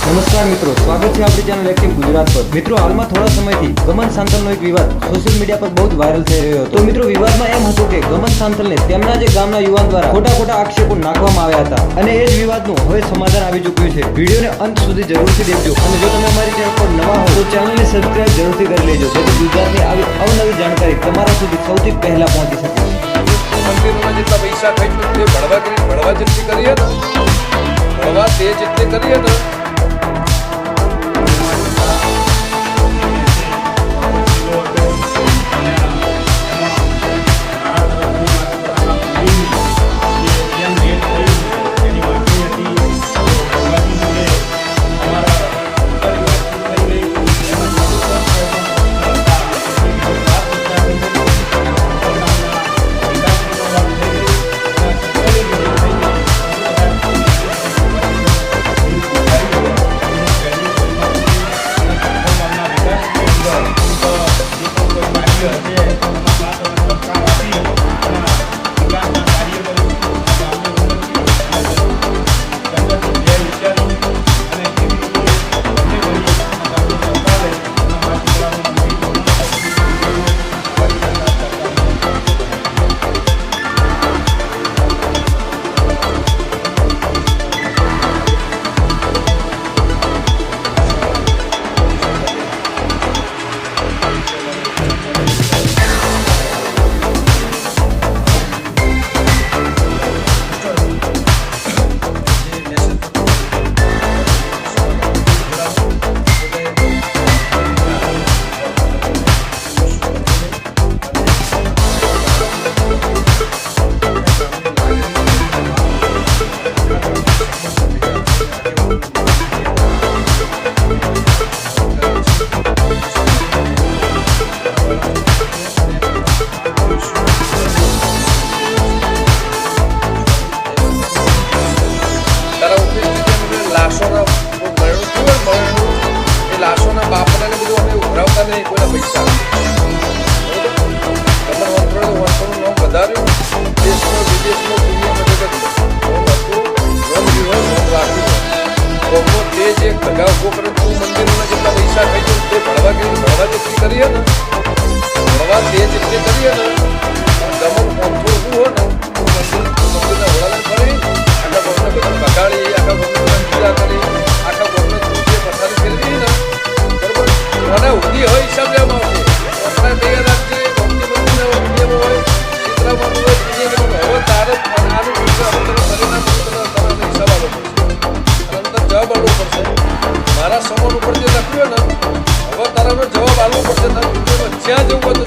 નમસ્કાર મિત્રો, સ્વાગત છે આપણી ચેનલ એક્ટિવ ગુજરાત પર। મિત્રો, હાલમાં થોડા સમયથી ગમન સાંતલનો એક વિવાદ સોશિયલ મીડિયા પર બહુ જ વાયરલ થઈ રહ્યો હતો। તો મિત્રો, વિવાદમાં એમ હતું કે ગમન સાંતલને તેમના જે ગામના યુવાન દ્વારા ખોટા આક્ષેપો નાખવામાં આવ્યા હતા અને એ જ વિવાદનું હવે સમાધાન આવી ચૂક્યું છે। વિડીયોને અંત સુધી જરૂરથી દેખજો અને જો તમે અમારી ચેનલ પર નવા હો તો ચેનલને સબસ્ક્રાઇબ જરૂરથી કરી લેજો જેથી ગુજરાતની આવી અવનવી જાણકારી તમારા સુધી સૌથી પહેલા પહોંચી શકે। મંદિરોના જેટલા પૈસા ખાઈ તે ભણવા જેટલી કરીએ ને ભણવા તે જેટલી કરીએ ને લાશોના બાપને બધું અમે ઉભરાવતા નહીં કોઈના પૈસા વર્ષોનું નામ વધાર્યું દેશમાં વિદેશમાં દુનિયામાં રાખ્યું તે જે ભગા ઉભો કરે તું મંદિરોના જેટલા પૈસા ખાઈ ગયું તે ભણવા જેટલી કરીએ ને ભણવા તે જેટલી કરીએ ને ગમન પંથો શું હોય ને મંદિરના વડાને કરી આખા ગોમને બધા બગાડી આખા ગોમને પૂજા કરી આખા ગોમને તું જે પથારી ફેરવી ને બરોબર મને ઉધી હોય હિસાબ લેવામાં આવશે આપણે તૈયાર રાખજે ભક્તિ મંદિરના વિડીયોમાં હોય ચિત્રામાં હોય હવે તારે આનું પરિણામ હિસાબ આવવો પડશે અંદર જવાબ આપવો પડશે મારા સમાન ઉપર જે લખ્યું ને હવે તારાનો જવાબ આપવો પડશે જ્યાં જવું હોય તો